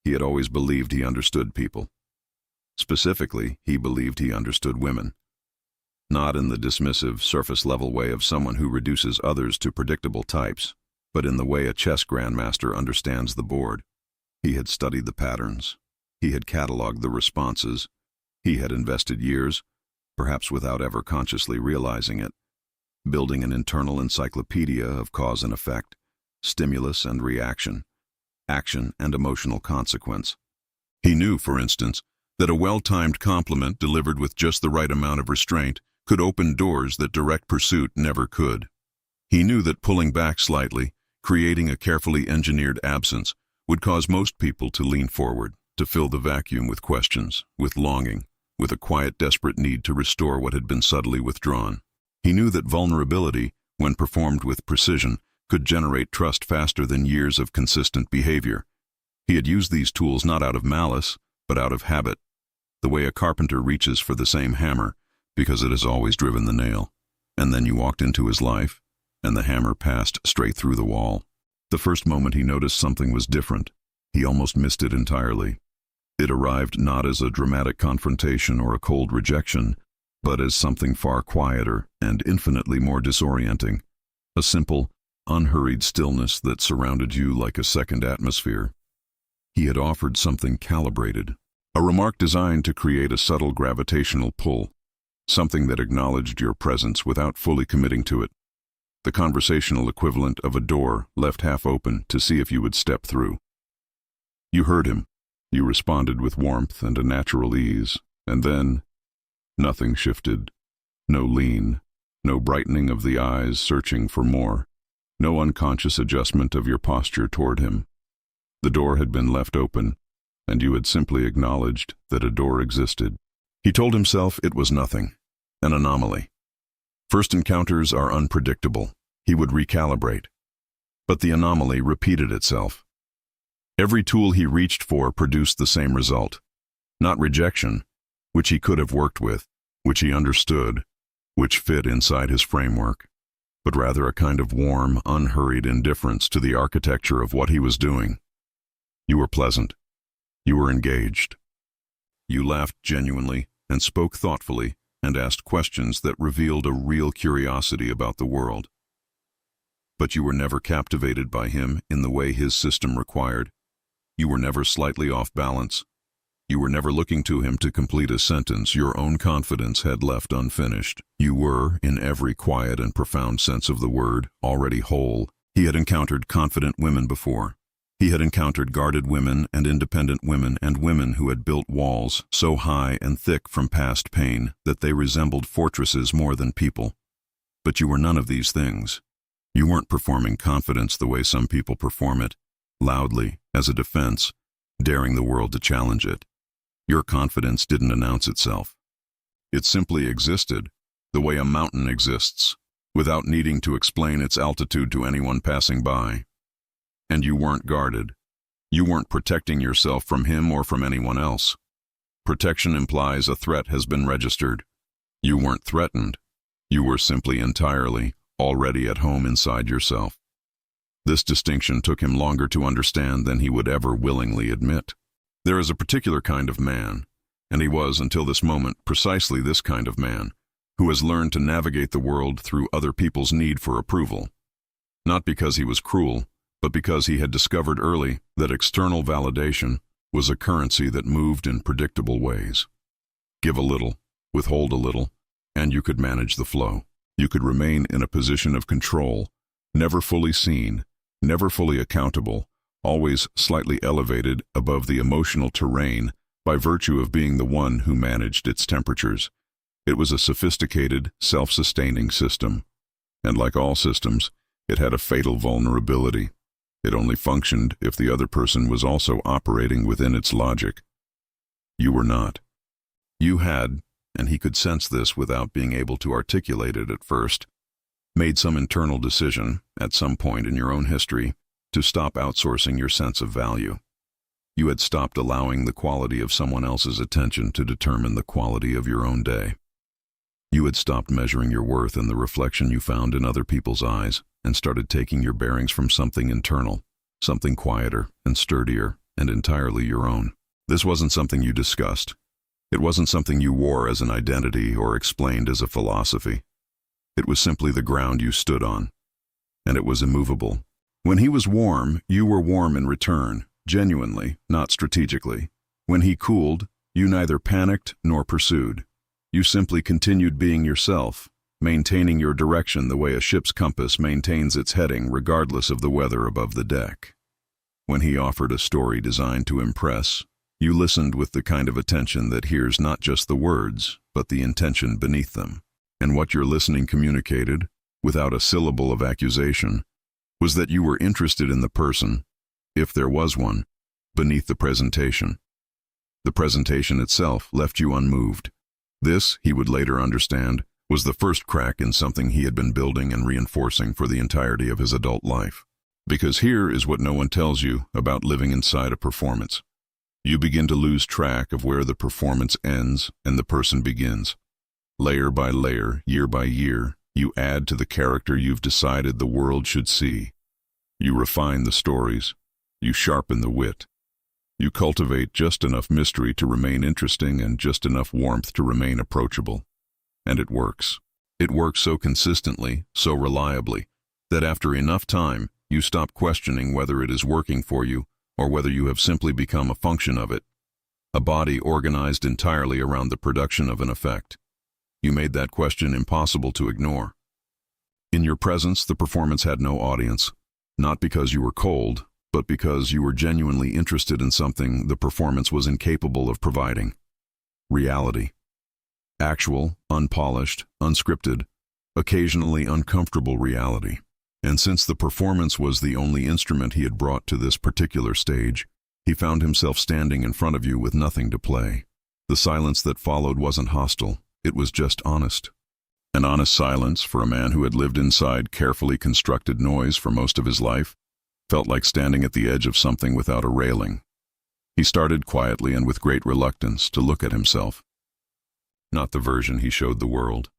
He had always believed he understood people. Specifically, he believed he understood women. Not in the dismissive, surface-level way of someone who reduces others to predictable types, but in the way a chess grandmaster understands the board. He had studied the patterns. He had cataloged the responses. He had invested years, perhaps without ever consciously realizing it, building an internal encyclopedia of cause and effect, stimulus and reaction, action and emotional consequence. He knew, for instance, that a well-timed compliment delivered with just the right amount of restraint could open doors that direct pursuit never could. He knew that pulling back slightly, creating a carefully engineered absence, would cause most people to lean forward, to fill the vacuum with questions, with longing, with a quiet, desperate need to restore what had been subtly withdrawn. He knew that vulnerability, when performed with precision, could generate trust faster than years of consistent behavior. He had used these tools not out of malice, but out of habit, the way a carpenter reaches for the same hammer because it has always driven the nail. And then you walked into his life, and the hammer passed straight through the wall. The first moment he noticed something was different, he almost missed it entirely. It arrived not as a dramatic confrontation or a cold rejection, but as something far quieter and infinitely more disorienting. A simple, unhurried stillness that surrounded you like a second atmosphere. He had offered something calibrated, a remark designed to create a subtle gravitational pull, something that acknowledged your presence without fully committing to it. The conversational equivalent of a door left half open to see if you would step through. You heard him. You responded with warmth and a natural ease, and then nothing shifted. No lean, no brightening of the eyes searching for more, no unconscious adjustment of your posture toward him. The door had been left open, and you had simply acknowledged that a door existed. He told himself it was nothing, an anomaly. First encounters are unpredictable. He would recalibrate. But the anomaly repeated itself. Every tool he reached for produced the same result. Not rejection, which he could have worked with, which he understood, which fit inside his framework, but rather a kind of warm, unhurried indifference to the architecture of what he was doing. You were pleasant. You were engaged. You laughed genuinely and spoke thoughtfully and asked questions that revealed a real curiosity about the world. But you were never captivated by him in the way his system required. You were never slightly off balance. You were never looking to him to complete a sentence your own confidence had left unfinished. You were, in every quiet and profound sense of the word, already whole. He had encountered confident women before. He had encountered guarded women and independent women and women who had built walls so high and thick from past pain that they resembled fortresses more than people. But you were none of these things. You weren't performing confidence the way some people perform it, loudly, as a defense, daring the world to challenge it. Your confidence didn't announce itself. It simply existed, the way a mountain exists, without needing to explain its altitude to anyone passing by. And you weren't guarded. You weren't protecting yourself from him or from anyone else. Protection implies a threat has been registered. You weren't threatened. You were simply entirely, already at home inside yourself. This distinction took him longer to understand than he would ever willingly admit. There is a particular kind of man, and he was, until this moment, precisely this kind of man, who has learned to navigate the world through other people's need for approval. Not because he was cruel, but because he had discovered early that external validation was a currency that moved in predictable ways. Give a little, withhold a little, and you could manage the flow. You could remain in a position of control, never fully seen, never fully accountable, always slightly elevated above the emotional terrain by virtue of being the one who managed its temperatures. It was a sophisticated, self-sustaining system, and like all systems, it had a fatal vulnerability. It only functioned if the other person was also operating within its logic. You were not. You had, and he could sense this without being able to articulate it at first, made some internal decision, at some point in your own history, to stop outsourcing your sense of value. You had stopped allowing the quality of someone else's attention to determine the quality of your own day. You had stopped measuring your worth in the reflection you found in other people's eyes and started taking your bearings from something internal, something quieter and sturdier and entirely your own. This wasn't something you discussed. It wasn't something you wore as an identity or explained as a philosophy. It was simply the ground you stood on, and it was immovable. When he was warm, you were warm in return, genuinely, not strategically. When he cooled, you neither panicked nor pursued. You simply continued being yourself, maintaining your direction the way a ship's compass maintains its heading regardless of the weather above the deck. When he offered a story designed to impress, you listened with the kind of attention that hears not just the words, but the intention beneath them. And what your listening communicated, without a syllable of accusation, was that you were interested in the person, if there was one, beneath the presentation. The presentation itself left you unmoved. This, he would later understand, was the first crack in something he had been building and reinforcing for the entirety of his adult life. Because here is what no one tells you about living inside a performance. You begin to lose track of where the performance ends and the person begins. Layer by layer, year by year, you add to the character you've decided the world should see. You refine the stories. You sharpen the wit. You cultivate just enough mystery to remain interesting and just enough warmth to remain approachable. And it works. It works so consistently, so reliably, that after enough time, you stop questioning whether it is working for you or whether you have simply become a function of it, a body organized entirely around the production of an effect. You made that question impossible to ignore. In your presence, the performance had no audience, not because you were cold, but because you were genuinely interested in something the performance was incapable of providing. Reality. Actual, unpolished, unscripted, occasionally uncomfortable reality. And since the performance was the only instrument he had brought to this particular stage, he found himself standing in front of you with nothing to play. The silence that followed wasn't hostile, it was just honest. An honest silence, for a man who had lived inside carefully constructed noise for most of his life, felt like standing at the edge of something without a railing. He started quietly and with great reluctance to look at himself. Not the version he showed the world.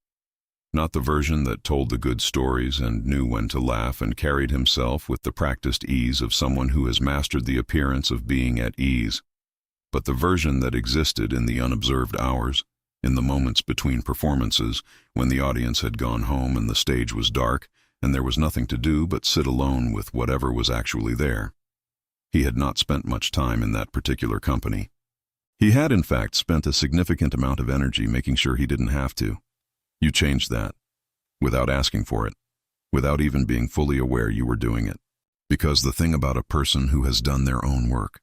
Not the version that told the good stories and knew when to laugh and carried himself with the practiced ease of someone who has mastered the appearance of being at ease, but the version that existed in the unobserved hours, in the moments between performances, when the audience had gone home and the stage was dark, and there was nothing to do but sit alone with whatever was actually there. He had not spent much time in that particular company. He had, in fact, spent a significant amount of energy making sure he didn't have to. You changed that, without asking for it, without even being fully aware you were doing it. Because the thing about a person who has done their own work,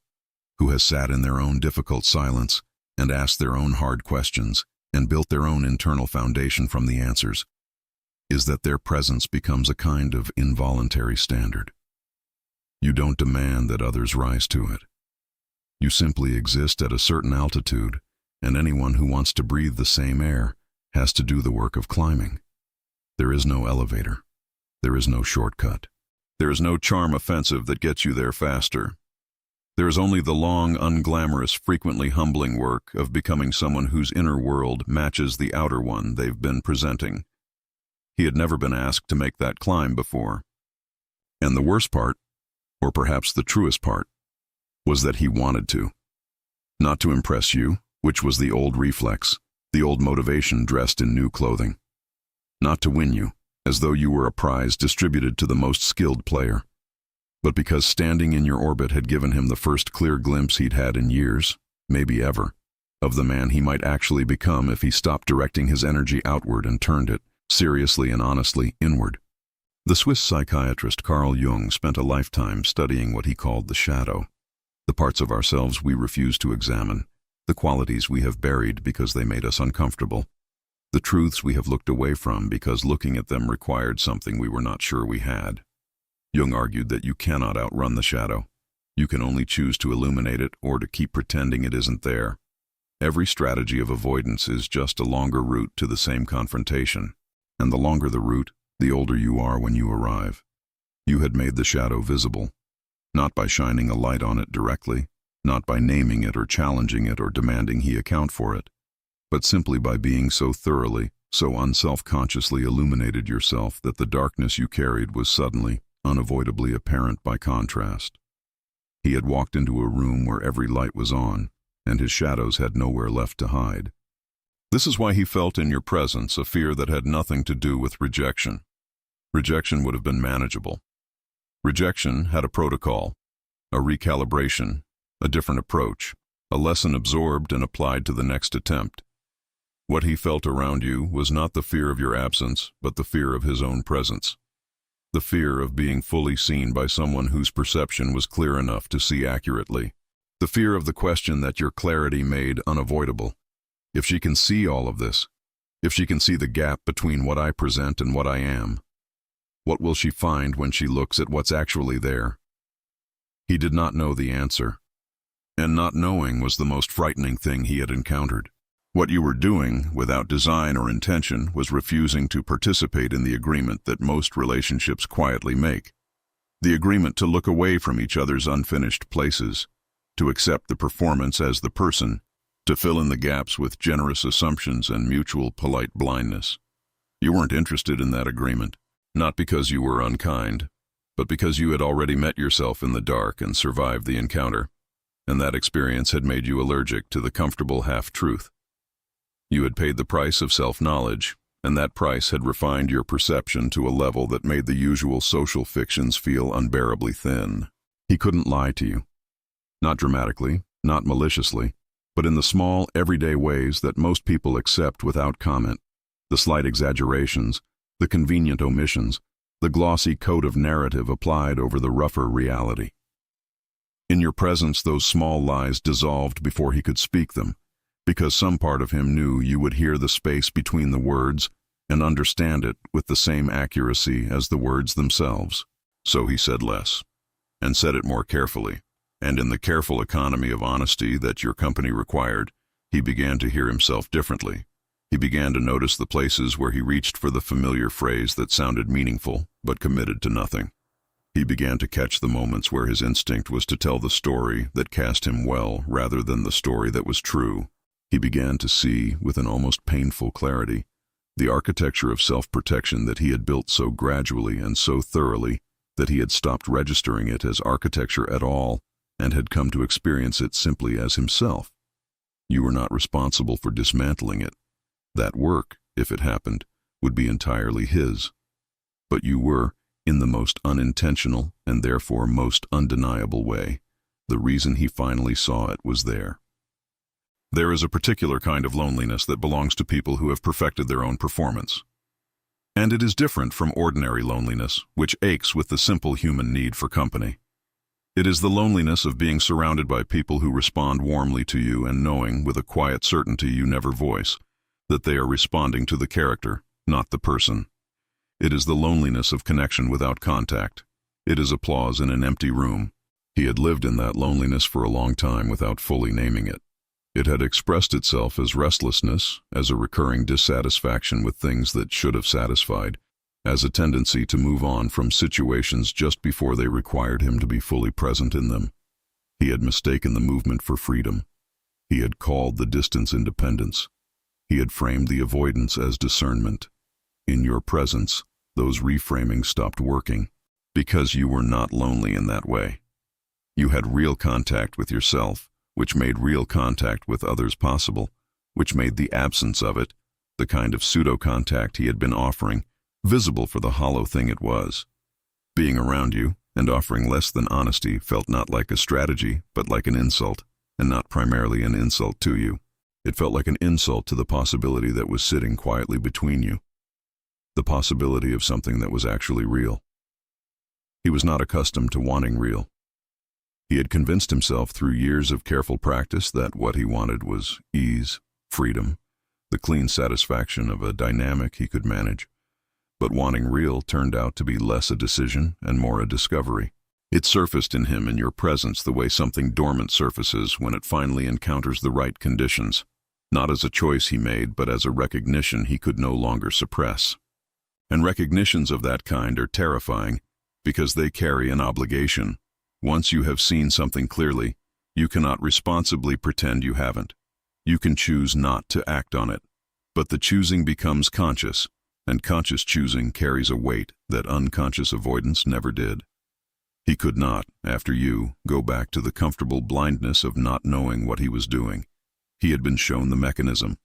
who has sat in their own difficult silence and asked their own hard questions and built their own internal foundation from the answers, is that their presence becomes a kind of involuntary standard. You don't demand that others rise to it. You simply exist at a certain altitude, and anyone who wants to breathe the same air has to do the work of climbing. There is no elevator. There is no shortcut. There is no charm offensive that gets you there faster. There is only the long, unglamorous, frequently humbling work of becoming someone whose inner world matches the outer one they've been presenting. He had never been asked to make that climb before. And the worst part, or perhaps the truest part, was that he wanted to. Not to impress you, which was the old reflex, the old motivation dressed in new clothing. Not to win you, as though you were a prize distributed to the most skilled player, but because standing in your orbit had given him the first clear glimpse he'd had in years, maybe ever, of the man he might actually become if he stopped directing his energy outward and turned it, seriously and honestly, inward. The Swiss psychiatrist Carl Jung spent a lifetime studying what he called the shadow, the parts of ourselves we refuse to examine, the qualities we have buried because they made us uncomfortable, the truths we have looked away from because looking at them required something we were not sure we had. Jung argued that you cannot outrun the shadow. You can only choose to illuminate it or to keep pretending it isn't there. Every strategy of avoidance is just a longer route to the same confrontation, and the longer the route, the older you are when you arrive. You had made the shadow visible, not by shining a light on it directly, not by naming it or challenging it or demanding he account for it, but simply by being so thoroughly, so unself-consciously illuminated yourself that the darkness you carried was suddenly, unavoidably apparent by contrast. He had walked into a room where every light was on, and his shadows had nowhere left to hide. This is why he felt in your presence a fear that had nothing to do with rejection. Rejection would have been manageable. Rejection had a protocol, a recalibration, a different approach, a lesson absorbed and applied to the next attempt. What he felt around you was not the fear of your absence, but the fear of his own presence. The fear of being fully seen by someone whose perception was clear enough to see accurately. The fear of the question that your clarity made unavoidable. If she can see all of this, if she can see the gap between what I present and what I am, what will she find when she looks at what's actually there? He did not know the answer, and not knowing was the most frightening thing he had encountered. What you were doing, without design or intention, was refusing to participate in the agreement that most relationships quietly make. The agreement to look away from each other's unfinished places, to accept the performance as the person, to fill in the gaps with generous assumptions and mutual polite blindness. You weren't interested in that agreement, not because you were unkind, but because you had already met yourself in the dark and survived the encounter, and that experience had made you allergic to the comfortable half-truth. You had paid the price of self-knowledge, and that price had refined your perception to a level that made the usual social fictions feel unbearably thin. He couldn't lie to you. Not dramatically, not maliciously, but in the small, everyday ways that most people accept without comment, the slight exaggerations, the convenient omissions, the glossy coat of narrative applied over the rougher reality. In your presence, those small lies dissolved before he could speak them, because some part of him knew you would hear the space between the words and understand it with the same accuracy as the words themselves. So he said less, and said it more carefully, and in the careful economy of honesty that your company required, he began to hear himself differently. He began to notice the places where he reached for the familiar phrase that sounded meaningful, but committed to nothing. He began to catch the moments where his instinct was to tell the story that cast him well rather than the story that was true. He began to see, with an almost painful clarity, the architecture of self-protection that he had built so gradually and so thoroughly that he had stopped registering it as architecture at all and had come to experience it simply as himself. You were not responsible for dismantling it. That work, if it happened, would be entirely his. But you were, in the most unintentional and therefore most undeniable way, the reason he finally saw it was there. There is a particular kind of loneliness that belongs to people who have perfected their own performance. And it is different from ordinary loneliness, which aches with the simple human need for company. It is the loneliness of being surrounded by people who respond warmly to you and knowing, with a quiet certainty you never voice, that they are responding to the character, not the person. It is the loneliness of connection without contact. It is applause in an empty room. He had lived in that loneliness for a long time without fully naming it. It had expressed itself as restlessness, as a recurring dissatisfaction with things that should have satisfied, as a tendency to move on from situations just before they required him to be fully present in them. He had mistaken the movement for freedom. He had called the distance independence. He had framed the avoidance as discernment. In your presence, those reframings stopped working, because you were not lonely in that way. You had real contact with yourself, which made real contact with others possible, which made the absence of it, the kind of pseudo-contact he had been offering, visible for the hollow thing it was. Being around you, and offering less than honesty, felt not like a strategy, but like an insult, and not primarily an insult to you. It felt like an insult to the possibility that was sitting quietly between you. The possibility of something that was actually real. He was not accustomed to wanting real. He had convinced himself through years of careful practice that what he wanted was ease, freedom, the clean satisfaction of a dynamic he could manage. But wanting real turned out to be less a decision and more a discovery. It surfaced in him in your presence the way something dormant surfaces when it finally encounters the right conditions, not as a choice he made, but as a recognition he could no longer suppress. And recognitions of that kind are terrifying because they carry an obligation. Once you have seen something clearly, you cannot responsibly pretend you haven't. You can choose not to act on it, but the choosing becomes conscious, and conscious choosing carries a weight that unconscious avoidance never did. He could not, after you, go back to the comfortable blindness of not knowing what he was doing. He had been shown the mechanism.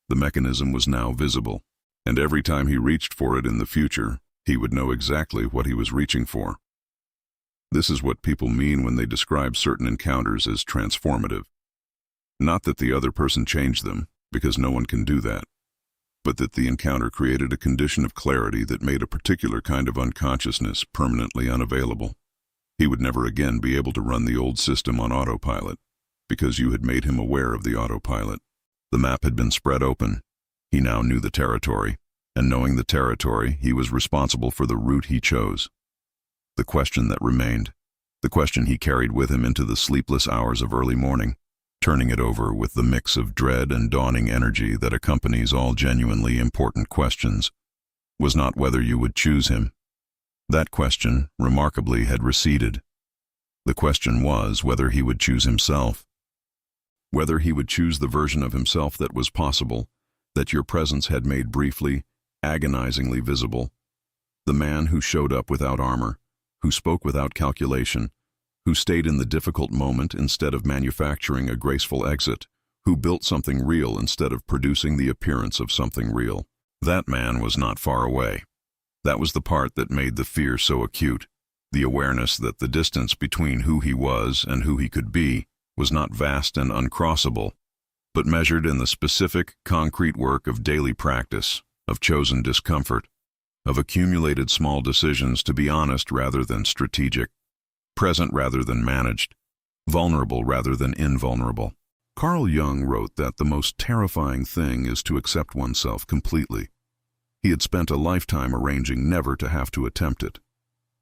The mechanism was now visible, and every time he reached for it in the future, he would know exactly what he was reaching for. This is what people mean when they describe certain encounters as transformative. Not that the other person changed them, because no one can do that, but that the encounter created a condition of clarity that made a particular kind of unconsciousness permanently unavailable. He would never again be able to run the old system on autopilot, because you had made him aware of the autopilot. The map had been spread open. He now knew the territory, and knowing the territory, he was responsible for the route he chose. The question that remained, the question he carried with him into the sleepless hours of early morning, turning it over with the mix of dread and dawning energy that accompanies all genuinely important questions, was not whether you would choose him. That question, remarkably, had receded. The question was whether he would choose himself. Whether he would choose the version of himself that was possible, that your presence had made briefly, agonizingly visible. The man who showed up without armor, who spoke without calculation, who stayed in the difficult moment instead of manufacturing a graceful exit, who built something real instead of producing the appearance of something real. That man was not far away. That was the part that made the fear so acute, the awareness that the distance between who he was and who he could be was not vast and uncrossable, but measured in the specific, concrete work of daily practice, of chosen discomfort, of accumulated small decisions to be honest rather than strategic, present rather than managed, vulnerable rather than invulnerable. Carl Jung wrote that the most terrifying thing is to accept oneself completely. He had spent a lifetime arranging never to have to attempt it.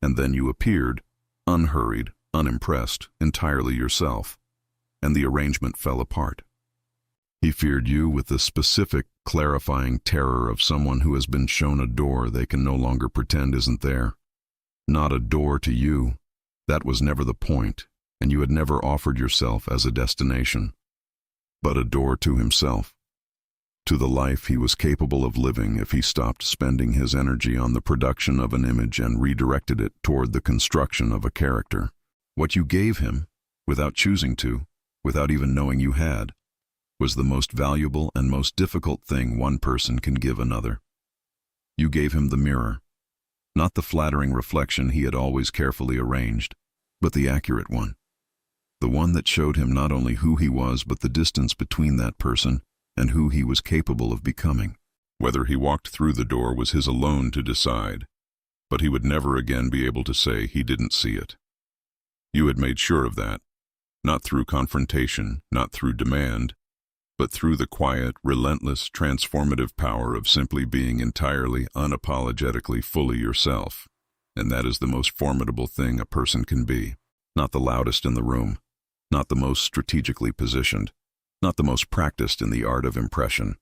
And then you appeared, unhurried, unimpressed, entirely yourself, and the arrangement fell apart. He feared you with the specific, clarifying terror of someone who has been shown a door they can no longer pretend isn't there. Not a door to you. That was never the point, and you had never offered yourself as a destination, but a door to himself, to the life he was capable of living if he stopped spending his energy on the production of an image and redirected it toward the construction of a character. What you gave him, without choosing to, without even knowing you had, was the most valuable and most difficult thing one person can give another. You gave him the mirror, not the flattering reflection he had always carefully arranged, but the accurate one. The one that showed him not only who he was but the distance between that person and who he was capable of becoming. Whether he walked through the door was his alone to decide, but he would never again be able to say he didn't see it. You had made sure of that, not through confrontation, not through demand, but through the quiet, relentless, transformative power of simply being entirely, unapologetically fully yourself. And that is the most formidable thing a person can be. Not the loudest in the room, not the most strategically positioned, not the most practiced in the art of impression,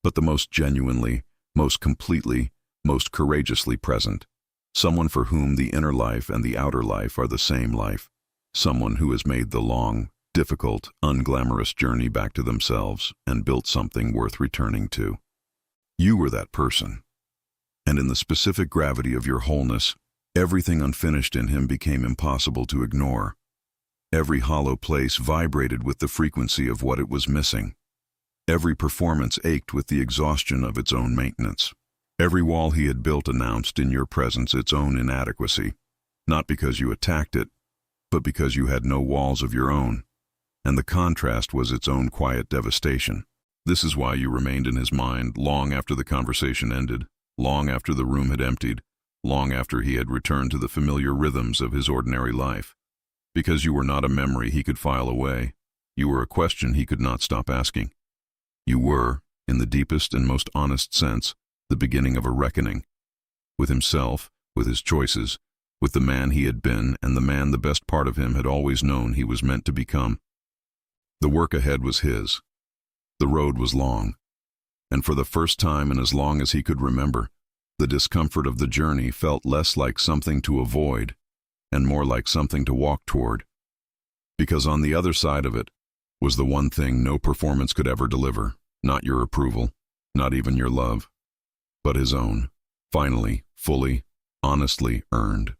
but the most genuinely, most completely, most courageously present. Someone for whom the inner life and the outer life are the same life. Someone who has made the long, difficult, unglamorous journey back to themselves and built something worth returning to. You were that person. And in the specific gravity of your wholeness, everything unfinished in him became impossible to ignore. Every hollow place vibrated with the frequency of what it was missing. Every performance ached with the exhaustion of its own maintenance. Every wall he had built announced in your presence its own inadequacy, not because you attacked it, but because you had no walls of your own, and the contrast was its own quiet devastation. This is why you remained in his mind long after the conversation ended, long after the room had emptied, long after he had returned to the familiar rhythms of his ordinary life. Because you were not a memory he could file away. You were a question he could not stop asking. You were, in the deepest and most honest sense, the beginning of a reckoning. With himself, with his choices, with the man he had been and the man the best part of him had always known he was meant to become. The work ahead was his. The road was long. And for the first time in as long as he could remember, the discomfort of the journey felt less like something to avoid and more like something to walk toward. Because on the other side of it was the one thing no performance could ever deliver, not your approval, not even your love, but his own, finally, fully, honestly earned.